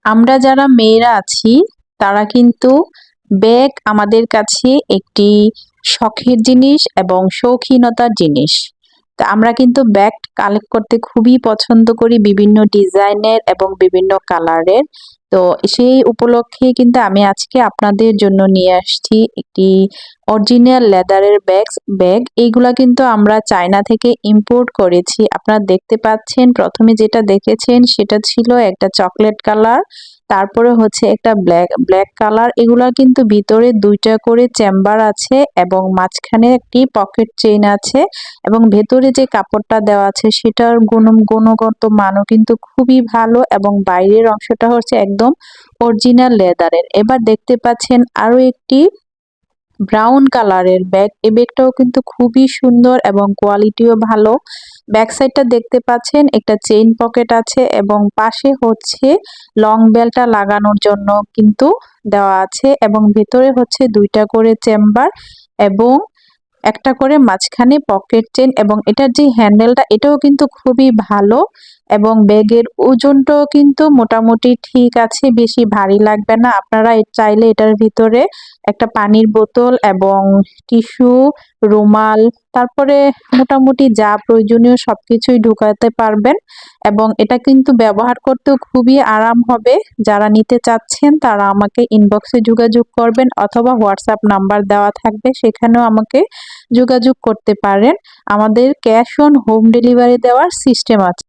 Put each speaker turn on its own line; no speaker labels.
আমরা যারা মেয়েরা আছি তারা কিন্তু ব্যাগ আমাদের কাছে একটি শখের জিনিস এবং শৌখিনতার জিনিস। তো আমরা কিন্তু ব্যাগ কালেক্ট করতে খুবই পছন্দ করি বিভিন্ন ডিজাইনের এবং বিভিন্ন কালারের। তো সেই উপলক্ষে কিন্তু আমি আজকে আপনাদের জন্য নিয়ে আসছি একটি অরিজিনাল লেদারের ব্যাগ। এইগুলা কিন্তু আমরা চায়না থেকে ইম্পোর্ট করেছি। আপনারা দেখতে পাচ্ছেন প্রথমে যেটা দেখেছেন সেটা ছিল একটা চকলেট কালার, তারপরে হচ্ছে একটা ব্ল্যাক কালার। এগুলার কিন্তু ভিতরে দুইটা করে চেম্বার আছে এবং মাঝখানে একটি পকেট চেইন আছে এবং ভেতরে যে কাপড়টা দেওয়া আছে সেটার গুণগত মানও কিন্তু খুবই ভালো এবং বাইরের অংশটা হচ্ছে একদম অরিজিনাল লেদারের। এবার দেখতে পাচ্ছেন আরো একটি ব্রাউন কালারের ব্যাগ। এই ব্যাগটাও কিন্তু খুবই সুন্দর এবং কোয়ালিটিও ভালো। ব্যাক সাইডটা দেখতে পাচ্ছেন একটা চেইন পকেট আছে এবং পাশে হচ্ছে লং বেলটা লাগানোর জন্য কিন্তু দেওয়া আছে এবং ভেতরে হচ্ছে দুইটা করে চেম্বার এবং একটা করে মাঝখানে পকেট চেন এবং এটার যে হ্যান্ডেলটা এটাও কিন্তু খুবই ভালো এবং ব্যাগের ওজনটাও কিন্তু মোটামুটি ঠিক আছে, বেশি ভারী লাগবে না। আপনারা চাইলে এটার ভিতরে একটা পানির বোতল এবং টিস্যু, রুমাল, তারপরে মোটামুটি যা প্রয়োজনীয় সবকিছুই ঢুকাতে পারবেন এবং এটা কিন্তু ব্যবহার করতেও খুবই আরাম হবে। যারা নিতে চাচ্ছেন তারা আমাকে ইনবক্সে যোগাযোগ করবেন অথবা হোয়াটসঅ্যাপ নাম্বার দেওয়া থাকবে, সেখানেও আমাকে যোগাযোগ করতে পারেন। আমাদের ক্যাশ অন হোম ডেলিভারি দেওয়ার সিস্টেম আছে।